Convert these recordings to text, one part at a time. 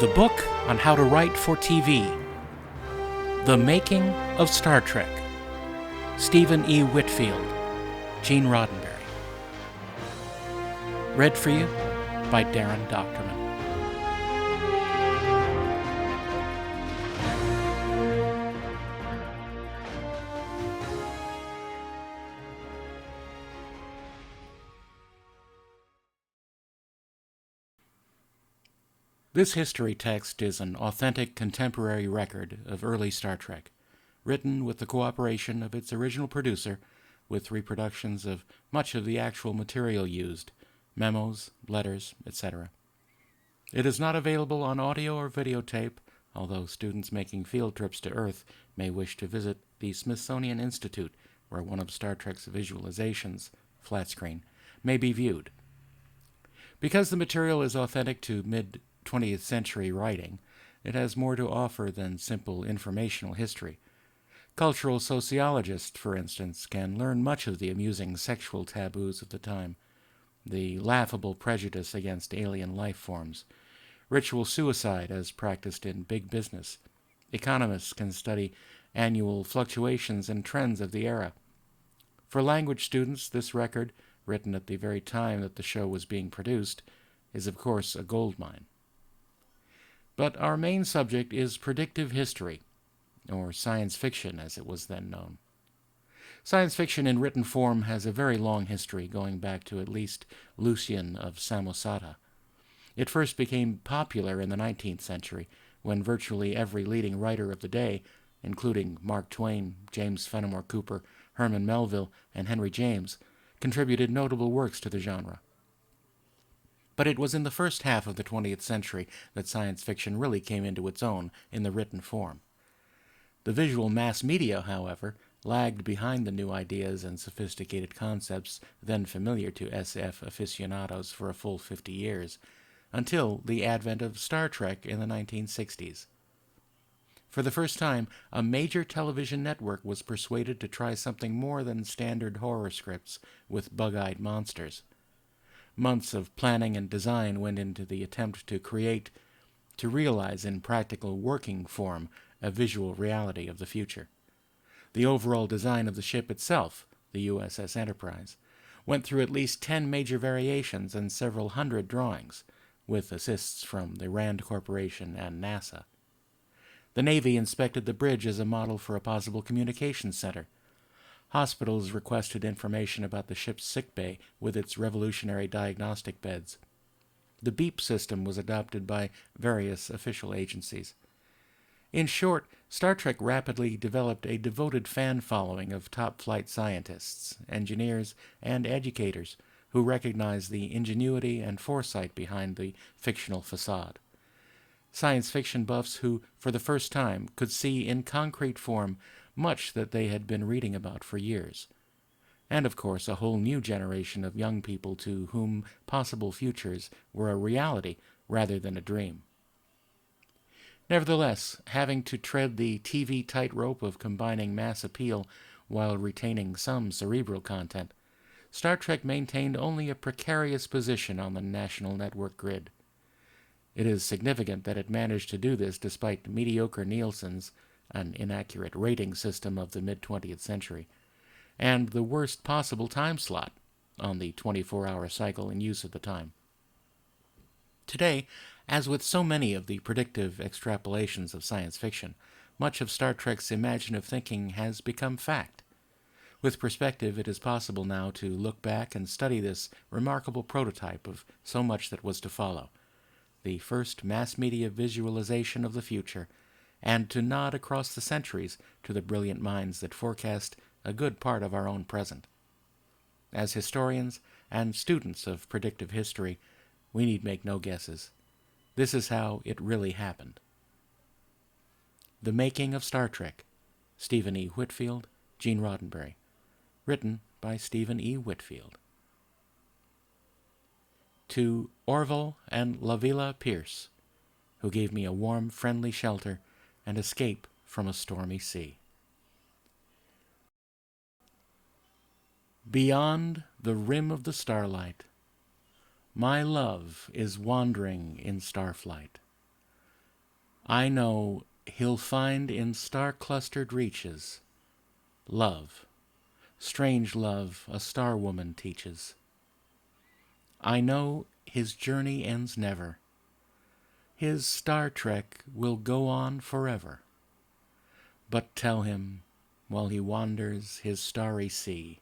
The book on how to write for TV. The Making of Star Trek. Stephen E. Whitfield, Gene Roddenberry. Read for you by Daren Dochterman. This history text is an authentic contemporary record of early Star Trek, written with the cooperation of its original producer, with reproductions of much of the actual material used, memos, letters, etc. It is not available on audio or videotape, although students making field trips to Earth may wish to visit the Smithsonian Institute, where one of Star Trek's visualizations, flat screen, may be viewed. Because the material is authentic to mid-20th century writing, it has more to offer than simple informational history. Cultural sociologists, for instance, can learn much of the amusing sexual taboos of the time, the laughable prejudice against alien life forms, ritual suicide as practiced in big business. Economists can study annual fluctuations and trends of the era. For language students, this record, written at the very time that the show was being produced, is of course a goldmine. But our main subject is predictive history, or science fiction as it was then known. Science fiction in written form has a very long history, going back to at least Lucian of Samosata. It first became popular in the 19th century, when virtually every leading writer of the day, including Mark Twain, James Fenimore Cooper, Herman Melville, and Henry James, contributed notable works to the genre. But it was in the first half of the 20th century that science fiction really came into its own in the written form. The visual mass media, however, lagged behind the new ideas and sophisticated concepts then familiar to SF aficionados for a full 50 years, until the advent of Star Trek in the 1960s. For the first time, a major television network was persuaded to try something more than standard horror scripts with bug-eyed monsters. Months of planning and design went into the attempt to realize in practical working form a visual reality of the future. The overall design of the ship itself, the USS Enterprise, went through at least 10 major variations and several hundred drawings, with assists from the RAND Corporation and NASA. The Navy inspected the bridge as a model for a possible communications center. Hospitals requested information about the ship's sickbay with its revolutionary diagnostic beds. The beep system was adopted by various official agencies. In short, Star Trek rapidly developed a devoted fan following of top-flight scientists, engineers, and educators who recognized the ingenuity and foresight behind the fictional facade. Science fiction buffs who, for the first time, could see in concrete form much that they had been reading about for years. And, of course, a whole new generation of young people to whom possible futures were a reality rather than a dream. Nevertheless, having to tread the TV tightrope of combining mass appeal while retaining some cerebral content, Star Trek maintained only a precarious position on the national network grid. It is significant that it managed to do this despite mediocre Nielsen's, an inaccurate rating system of the mid-20th century, and the worst possible time slot on the 24-hour cycle in use at the time. Today, as with so many of the predictive extrapolations of science fiction, much of Star Trek's imaginative thinking has become fact. With perspective, it is possible now to look back and study this remarkable prototype of so much that was to follow, the first mass media visualization of the future, and to nod across the centuries to the brilliant minds that forecast a good part of our own present. As historians and students of predictive history, we need make no guesses. This is how it really happened. The Making of Star Trek, Stephen E. Whitfield, Gene Roddenberry. Written by Stephen E. Whitfield. To Orville and Lavilla Pierce, who gave me a warm, friendly shelter and escape from a stormy sea. Beyond the rim of the starlight, my love is wandering in starflight. I know he'll find in star-clustered reaches love, strange love a star woman teaches. I know his journey ends never. His Star Trek will go on forever. But tell him, while he wanders his starry sea,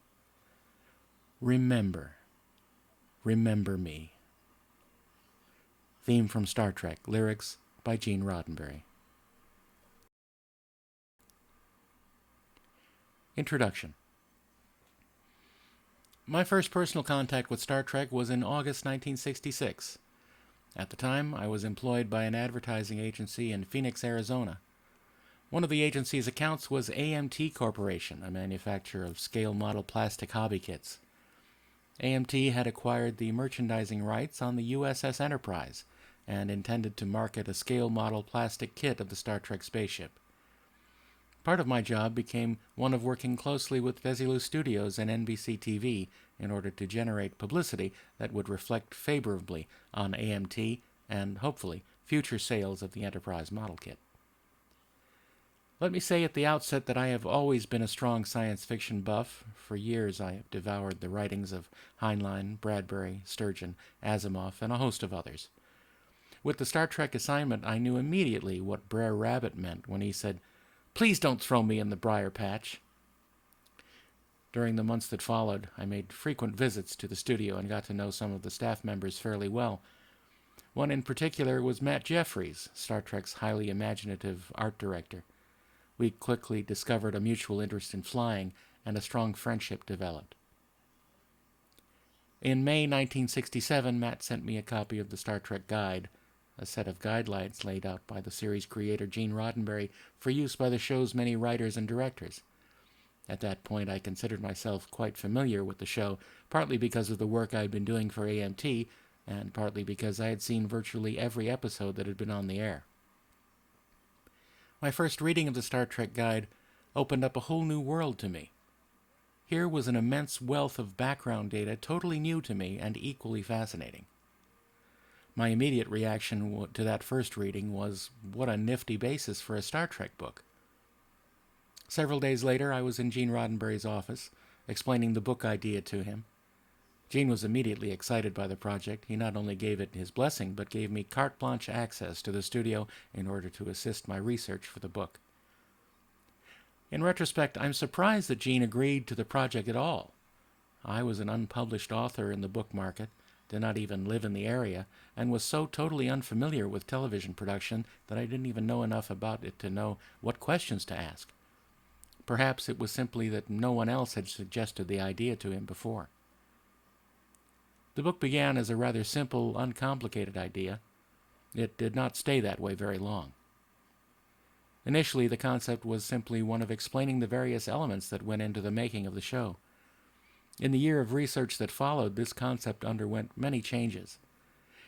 remember, remember me. Theme from Star Trek. Lyrics by Gene Roddenberry. Introduction. My first personal contact with Star Trek was in August 1966. At the time, I was employed by an advertising agency in Phoenix, Arizona. One of the agency's accounts was AMT Corporation, a manufacturer of scale model plastic hobby kits. AMT had acquired the merchandising rights on the USS Enterprise and intended to market a scale model plastic kit of the Star Trek spaceship. Part of my job became one of working closely with Desilu Studios and NBC TV in order to generate publicity that would reflect favorably on AMT and, hopefully, future sales of the Enterprise model kit. Let me say at the outset that I have always been a strong science fiction buff. For years I have devoured the writings of Heinlein, Bradbury, Sturgeon, Asimov, and a host of others. With the Star Trek assignment, I knew immediately what Brer Rabbit meant when he said, "Please don't throw me in the briar patch." During the months that followed, I made frequent visits to the studio and got to know some of the staff members fairly well. One in particular was Matt Jeffries, Star Trek's highly imaginative art director. We quickly discovered a mutual interest in flying, and a strong friendship developed. In May 1967, Matt sent me a copy of the Star Trek Guide, a set of guidelines laid out by the series creator Gene Roddenberry for use by the show's many writers and directors. At that point, I considered myself quite familiar with the show, partly because of the work I had been doing for AMT, and partly because I had seen virtually every episode that had been on the air. My first reading of the Star Trek Guide opened up a whole new world to me. Here was an immense wealth of background data totally new to me and equally fascinating. My immediate reaction to that first reading was, what a nifty basis for a Star Trek book. Several days later, I was in Gene Roddenberry's office, explaining the book idea to him. Gene was immediately excited by the project. He not only gave it his blessing, but gave me carte blanche access to the studio in order to assist my research for the book. In retrospect, I'm surprised that Gene agreed to the project at all. I was an unpublished author in the book market, did not even live in the area, and was so totally unfamiliar with television production that I didn't even know enough about it to know what questions to ask. Perhaps it was simply that no one else had suggested the idea to him before. The book began as a rather simple, uncomplicated idea. It did not stay that way very long. Initially, the concept was simply one of explaining the various elements that went into the making of the show. In the year of research that followed, this concept underwent many changes.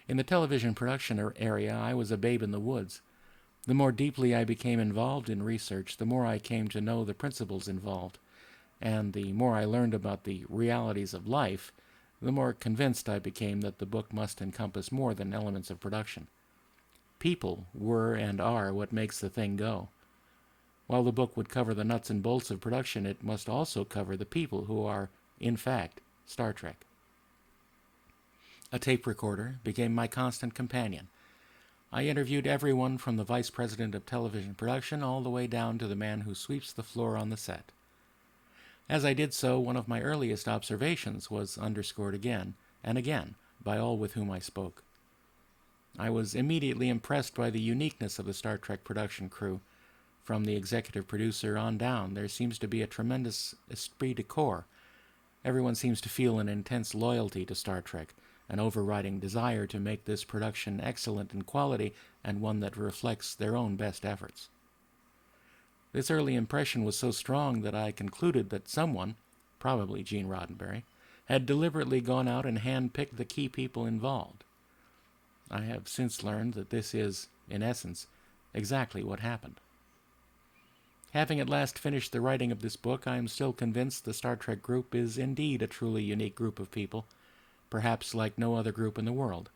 In the television production area, I was a babe in the woods. The more deeply I became involved in research, the more I came to know the principles involved, and the more I learned about the realities of life, the more convinced I became that the book must encompass more than elements of production. People were and are what makes the thing go. While the book would cover the nuts and bolts of production, it must also cover the people who are, in fact, Star Trek. A tape recorder became my constant companion. I interviewed everyone from the vice president of television production all the way down to the man who sweeps the floor on the set. As I did so, one of my earliest observations was underscored again and again by all with whom I spoke. I was immediately impressed by the uniqueness of the Star Trek production crew. From the executive producer on down, there seems to be a tremendous esprit de corps. Everyone seems to feel an intense loyalty to Star Trek, an overriding desire to make this production excellent in quality and one that reflects their own best efforts. This early impression was so strong that I concluded that someone, probably Gene Roddenberry, had deliberately gone out and hand-picked the key people involved. I have since learned that this is, in essence, exactly what happened. Having at last finished the writing of this book, I am still convinced the Star Trek group is indeed a truly unique group of people, perhaps like no other group in the world.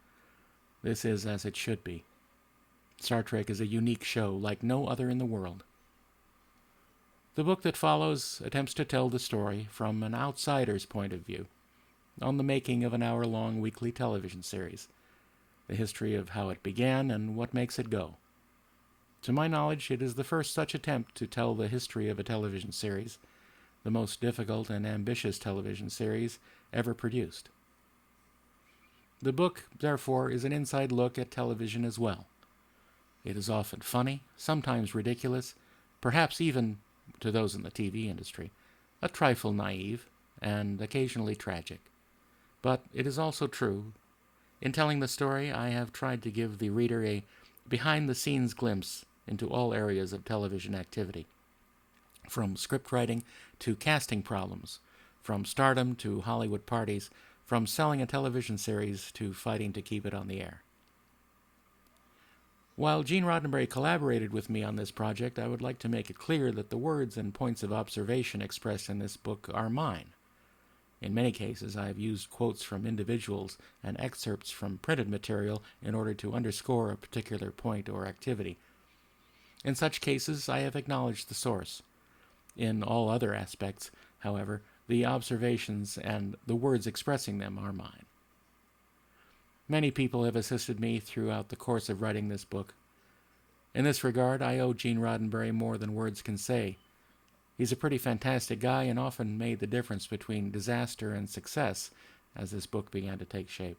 This is as it should be. Star Trek is a unique show like no other in the world. The book that follows attempts to tell the story from an outsider's point of view, on the making of an hour-long weekly television series, the history of how it began and what makes it go. To my knowledge, it is the first such attempt to tell the history of a television series, the most difficult and ambitious television series ever produced. The book, therefore, is an inside look at television as well. It is often funny, sometimes ridiculous, perhaps even, to those in the TV industry, a trifle naive, and occasionally tragic. But it is also true. In telling the story, I have tried to give the reader a behind-the-scenes glimpse into all areas of television activity, from script writing to casting problems, from stardom to Hollywood parties, from selling a television series to fighting to keep it on the air. While Gene Roddenberry collaborated with me on this project, I would like to make it clear that the words and points of observation expressed in this book are mine. In many cases, I have used quotes from individuals and excerpts from printed material in order to underscore a particular point or activity. In such cases, I have acknowledged the source. In all other aspects, however, the observations and the words expressing them are mine. Many people have assisted me throughout the course of writing this book. In this regard, I owe Gene Roddenberry more than words can say. He's a pretty fantastic guy and often made the difference between disaster and success as this book began to take shape.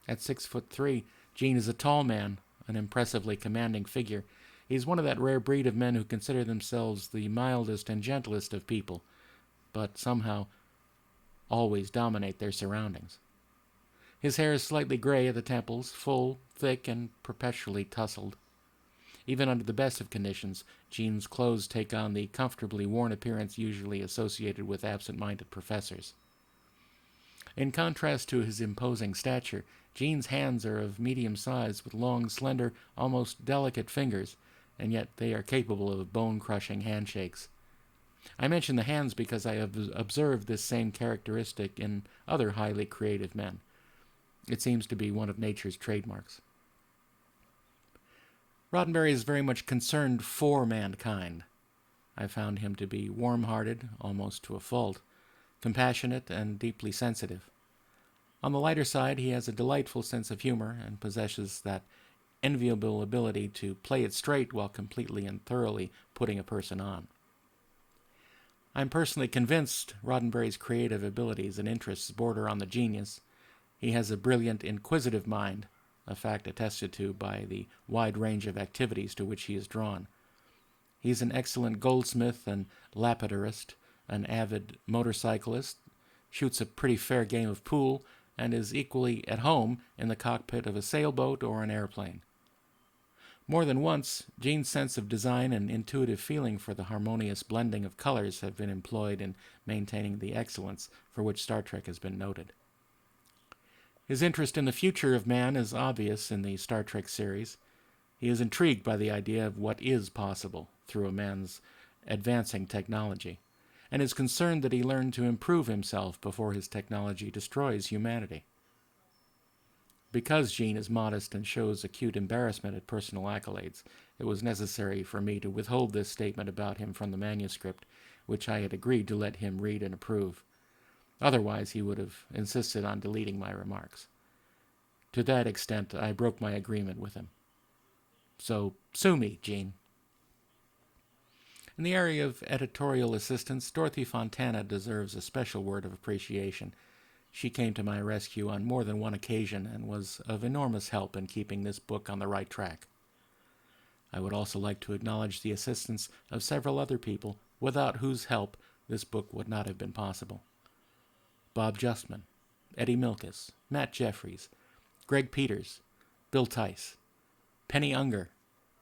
At 6'3", Gene is a tall man, an impressively commanding figure. He's one of that rare breed of men who consider themselves the mildest and gentlest of people, but somehow always dominate their surroundings. His hair is slightly gray at the temples, full, thick, and perpetually tousled. Even under the best of conditions, Gene's clothes take on the comfortably worn appearance usually associated with absent-minded professors. In contrast to his imposing stature, Gene's hands are of medium size with long, slender, almost delicate fingers, and yet they are capable of bone-crushing handshakes. I mention the hands because I have observed this same characteristic in other highly creative men. It seems to be one of nature's trademarks. Roddenberry is very much concerned for mankind. I found him to be warm-hearted, almost to a fault, compassionate, and deeply sensitive. On the lighter side, he has a delightful sense of humor and possesses that enviable ability to play it straight while completely and thoroughly putting a person on. I'm personally convinced Roddenberry's creative abilities and interests border on the genius. He has a brilliant, inquisitive mind, a fact attested to by the wide range of activities to which he is drawn. He's an excellent goldsmith and lapidarist, an avid motorcyclist, shoots a pretty fair game of pool, and is equally at home in the cockpit of a sailboat or an airplane. More than once, Gene's sense of design and intuitive feeling for the harmonious blending of colors have been employed in maintaining the excellence for which Star Trek has been noted. His interest in the future of man is obvious in the Star Trek series. He is intrigued by the idea of what is possible through a man's advancing technology, and is concerned that he learn to improve himself before his technology destroys humanity. Because Gene is modest and shows acute embarrassment at personal accolades, it was necessary for me to withhold this statement about him from the manuscript, which I had agreed to let him read and approve. Otherwise, he would have insisted on deleting my remarks. To that extent, I broke my agreement with him. So, sue me, Gene. In the area of editorial assistance, Dorothy Fontana deserves a special word of appreciation. She came to my rescue on more than one occasion and was of enormous help in keeping this book on the right track. I would also like to acknowledge the assistance of several other people, without whose help this book would not have been possible. Bob Justman, Eddie Milkis, Matt Jeffries, Greg Peters, Bill Tice, Penny Unger,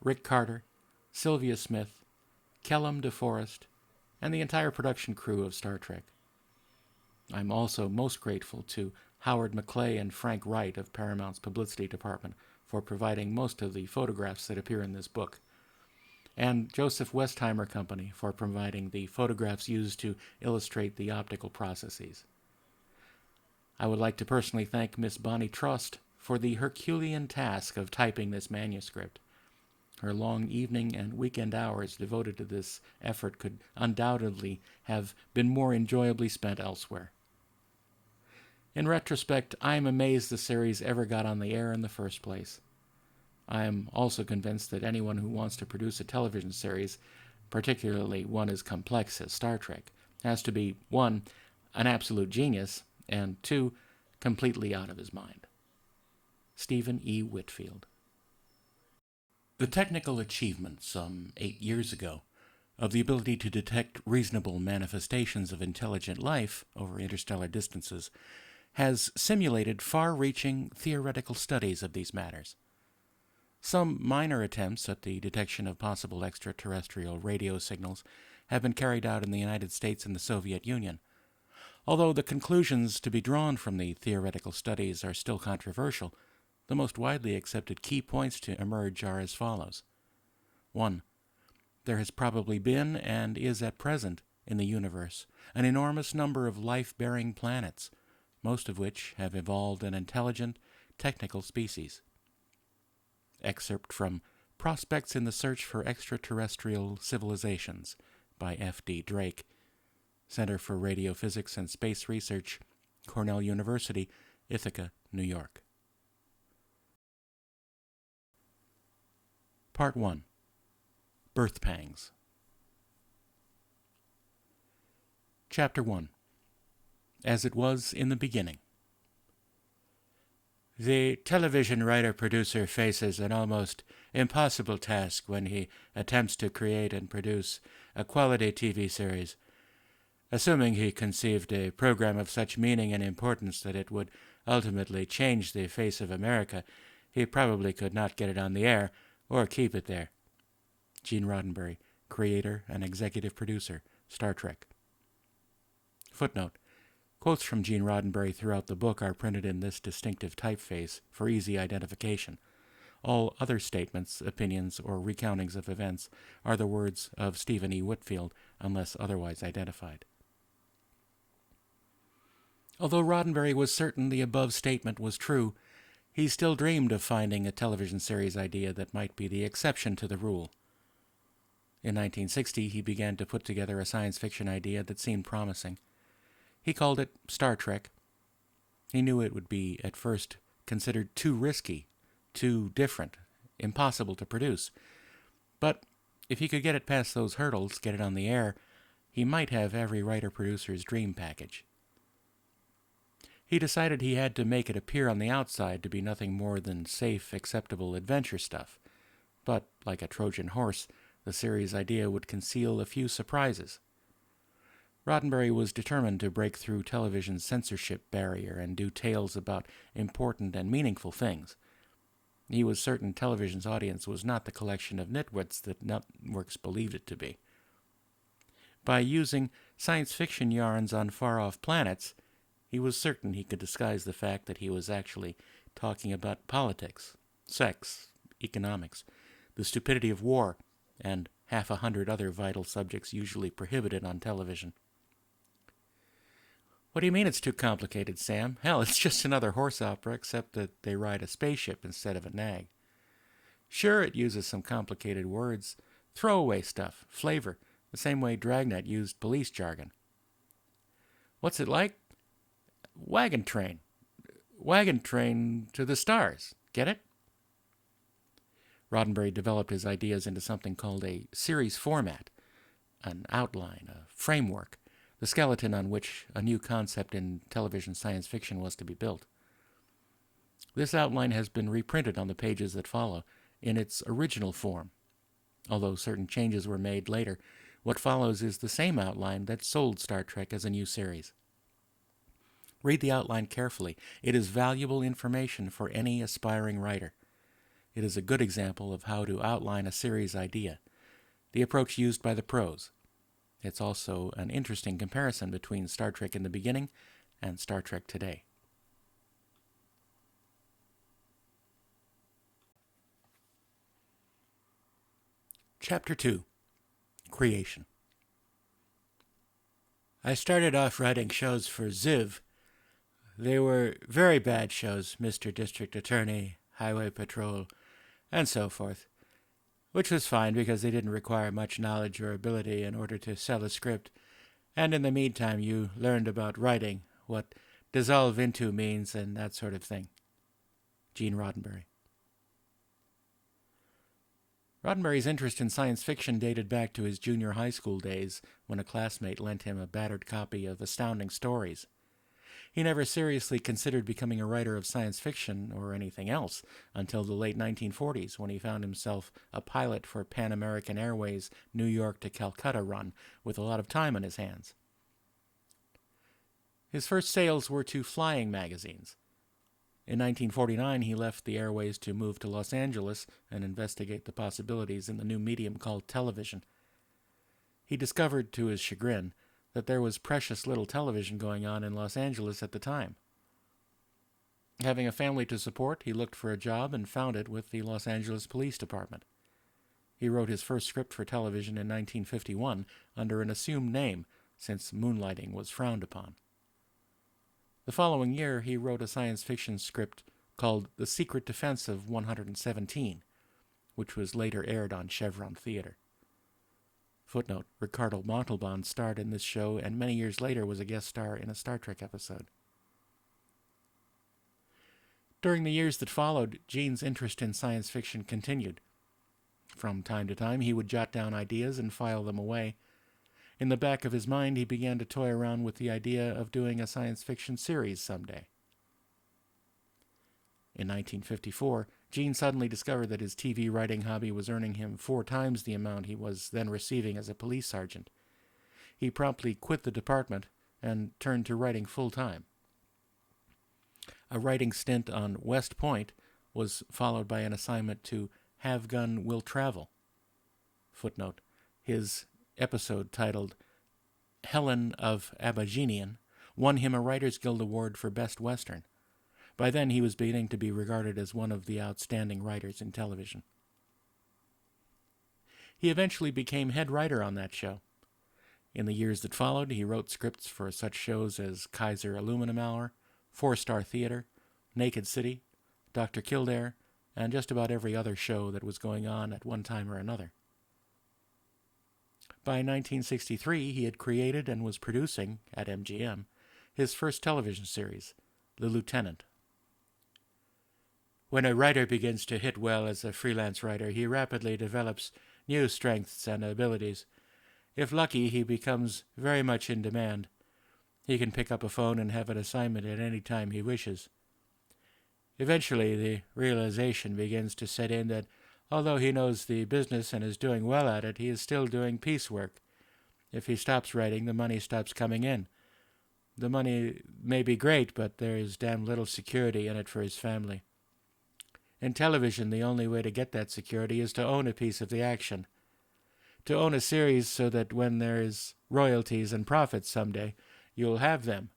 Rick Carter, Sylvia Smith, Kellum DeForest, and the entire production crew of Star Trek. I'm also most grateful to Howard McClay and Frank Wright of Paramount's publicity department for providing most of the photographs that appear in this book, and Joseph Westheimer Company for providing the photographs used to illustrate the optical processes. I would like to personally thank Miss Bonnie Trust for the Herculean task of typing this manuscript. Her long evening and weekend hours devoted to this effort could undoubtedly have been more enjoyably spent elsewhere. In retrospect, I am amazed the series ever got on the air in the first place. I am also convinced that anyone who wants to produce a television series, particularly one as complex as Star Trek, has to be, 1, an absolute genius, and 2, completely out of his mind. Stephen E. Whitfield. The technical achievement some 8 years ago of the ability to detect reasonable manifestations of intelligent life over interstellar distances has simulated far-reaching theoretical studies of these matters. Some minor attempts at the detection of possible extraterrestrial radio signals have been carried out in the United States and the Soviet Union, although the conclusions to be drawn from the theoretical studies are still controversial. The most widely accepted key points to emerge are as follows. 1. There has probably been, and is at present, in the universe, an enormous number of life-bearing planets, most of which have evolved an intelligent, technical species. Excerpt from Prospects in the Search for Extraterrestrial Civilizations by F.D. Drake, Center for Radiophysics and Space Research, Cornell University, Ithaca, New York. Part 1. Birth Pangs. Chapter 1. As It Was in the Beginning. The television writer-producer faces an almost impossible task when he attempts to create and produce a quality TV series. Assuming he conceived a program of such meaning and importance that it would ultimately change the face of America, he probably could not get it on the air or keep it there. Gene Roddenberry, creator and executive producer, Star Trek. Footnote. Quotes from Gene Roddenberry throughout the book are printed in this distinctive typeface for easy identification. All other statements, opinions, or recountings of events are the words of Stephen E. Whitfield, unless otherwise identified. Although Roddenberry was certain the above statement was true, he still dreamed of finding a television series idea that might be the exception to the rule. In 1960, he began to put together a science fiction idea that seemed promising. He called it Star Trek. He knew it would be, at first, considered too risky, too different, impossible to produce. But if he could get it past those hurdles, get it on the air, he might have every writer-producer's dream package. He decided he had to make it appear on the outside to be nothing more than safe, acceptable adventure stuff. But, like a Trojan horse, the series idea would conceal a few surprises. Roddenberry was determined to break through television's censorship barrier and do tales about important and meaningful things. He was certain television's audience was not the collection of nitwits that networks believed it to be. By using science fiction yarns on far-off planets, he was certain he could disguise the fact that he was actually talking about politics, sex, economics, the stupidity of war, and 100 other vital subjects usually prohibited on television. What do you mean it's too complicated, Sam? Hell, it's just another horse opera, except that they ride a spaceship instead of a nag. Sure, it uses some complicated words, throwaway stuff, flavor, the same way Dragnet used police jargon. What's it like? Wagon train. Wagon train to the stars. Get it? Roddenberry developed his ideas into something called a series format, an outline, a framework, the skeleton on which a new concept in television science fiction was to be built. This outline has been reprinted on the pages that follow, in its original form. Although certain changes were made later, what follows is the same outline that sold Star Trek as a new series. Read the outline carefully. It is valuable information for any aspiring writer. It is a good example of how to outline a series idea, the approach used by the pros. It's also an interesting comparison between Star Trek in the beginning and Star Trek today. Chapter 2. Creation. I started off writing shows for Ziv, they were very bad shows, Mr. District Attorney, Highway Patrol, and so forth, which was fine because they didn't require much knowledge or ability in order to sell a script, and in the meantime you learned about writing, what dissolve into means, and that sort of thing. Gene Roddenberry. Roddenberry's interest in science fiction dated back to his junior high school days when a classmate lent him a battered copy of Astounding Stories. He never seriously considered becoming a writer of science fiction or anything else until the late 1940s when he found himself a pilot for Pan American Airways' New York to Calcutta run with a lot of time on his hands. His first sales were to flying magazines. In 1949, he left the Airways to move to Los Angeles and investigate the possibilities in the new medium called television. He discovered, to his chagrin, that there was precious little television going on in Los Angeles at the time. Having a family to support, he looked for a job and found it with the Los Angeles Police Department. He wrote his first script for television in 1951 under an assumed name, since moonlighting was frowned upon. The following year, he wrote a science fiction script called The Secret Defense of 117, which was later aired on Chevron Theater. Footnote, Ricardo Montalban starred in this show and many years later was a guest star in a Star Trek episode. During the years that followed, Gene's interest in science fiction continued. From time to time, he would jot down ideas and file them away. In the back of his mind, he began to toy around with the idea of doing a science fiction series someday. In 1954, Gene suddenly discovered that his TV writing hobby was earning him 4 times the amount he was then receiving as a police sergeant. He promptly quit the department and turned to writing full-time. A writing stint on West Point was followed by an assignment to Have Gun Will Travel. Footnote, his episode titled Helen of Abaginian won him a Writers Guild Award for Best Western. By then, he was beginning to be regarded as one of the outstanding writers in television. He eventually became head writer on that show. In the years that followed, he wrote scripts for such shows as Kaiser Aluminum Hour, 4-Star Theater, Naked City, Dr. Kildare, and just about every other show that was going on at one time or another. By 1963, he had created and was producing, at MGM, his first television series, The Lieutenant. When a writer begins to hit well as a freelance writer, he rapidly develops new strengths and abilities. If lucky, he becomes very much in demand. He can pick up a phone and have an assignment at any time he wishes. Eventually, the realization begins to set in that although he knows the business and is doing well at it, he is still doing piecework. If he stops writing, the money stops coming in. The money may be great, but there is damn little security in it for his family. In television, the only way to get that security is to own a piece of the action. To own a series so that when there is royalties and profits someday, you'll have them.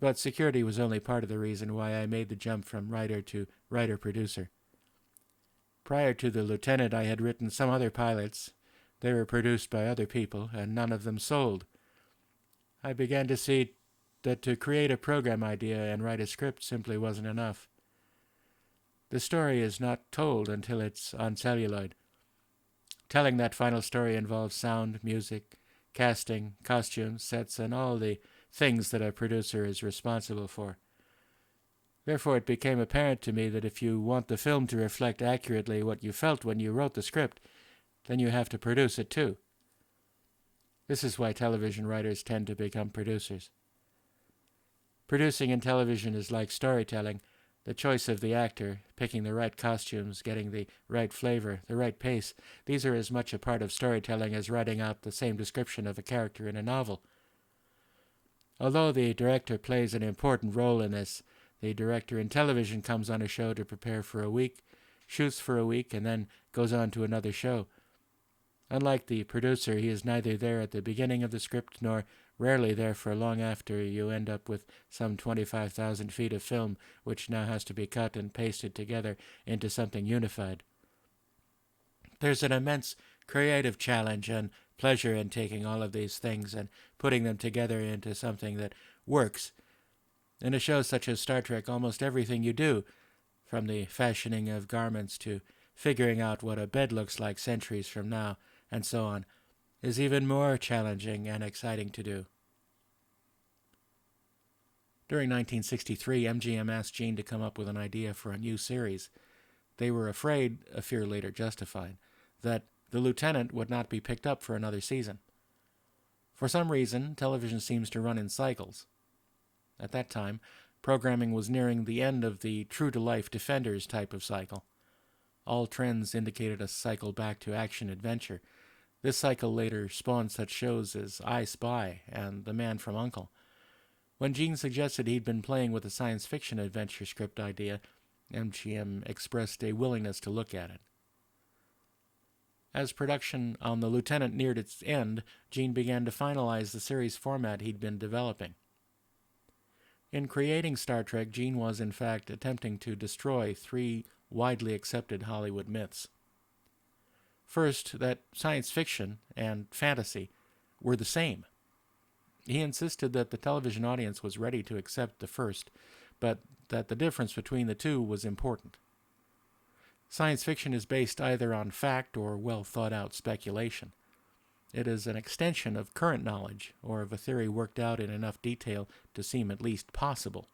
But security was only part of the reason why I made the jump from writer to writer-producer. Prior to The Lieutenant, I had written some other pilots. They were produced by other people, and none of them sold. I began to see that to create a program idea and write a script simply wasn't enough. The story is not told until it's on celluloid. Telling that final story involves sound, music, casting, costumes, sets, and all the things that a producer is responsible for. Therefore, it became apparent to me that if you want the film to reflect accurately what you felt when you wrote the script, then you have to produce it too. This is why television writers tend to become producers. Producing in television is like storytelling. The choice of the actor, picking the right costumes, getting the right flavor, the right pace, these are as much a part of storytelling as writing out the same description of a character in a novel. Although the director plays an important role in this, the director in television comes on a show to prepare for a week, shoots for a week, and then goes on to another show. Unlike the producer, he is neither there at the beginning of the script nor rarely there for long after you end up with some 25,000 feet of film, which now has to be cut and pasted together into something unified. There's an immense creative challenge and pleasure in taking all of these things and putting them together into something that works. In a show such as Star Trek, almost everything you do, from the fashioning of garments to figuring out what a bed looks like centuries from now, and so on, is even more challenging and exciting to do. During 1963, MGM asked Gene to come up with an idea for a new series. They were afraid, a fear later justified, that The Lieutenant would not be picked up for another season. For some reason, television seems to run in cycles. At that time, programming was nearing the end of the true-to-life Defenders type of cycle. All trends indicated a cycle back to action-adventure. This cycle later spawned such shows as I Spy and The Man from U.N.C.L.E. When Gene suggested he'd been playing with a science fiction adventure script idea, MGM expressed a willingness to look at it. As production on The Lieutenant neared its end, Gene began to finalize the series format he'd been developing. In creating Star Trek, Gene was, in fact, attempting to destroy three widely accepted Hollywood myths. First, that science fiction and fantasy were the same. He insisted that the television audience was ready to accept the first, but that the difference between the two was important. Science fiction is based either on fact or well-thought-out speculation. It is an extension of current knowledge or of a theory worked out in enough detail to seem at least possible.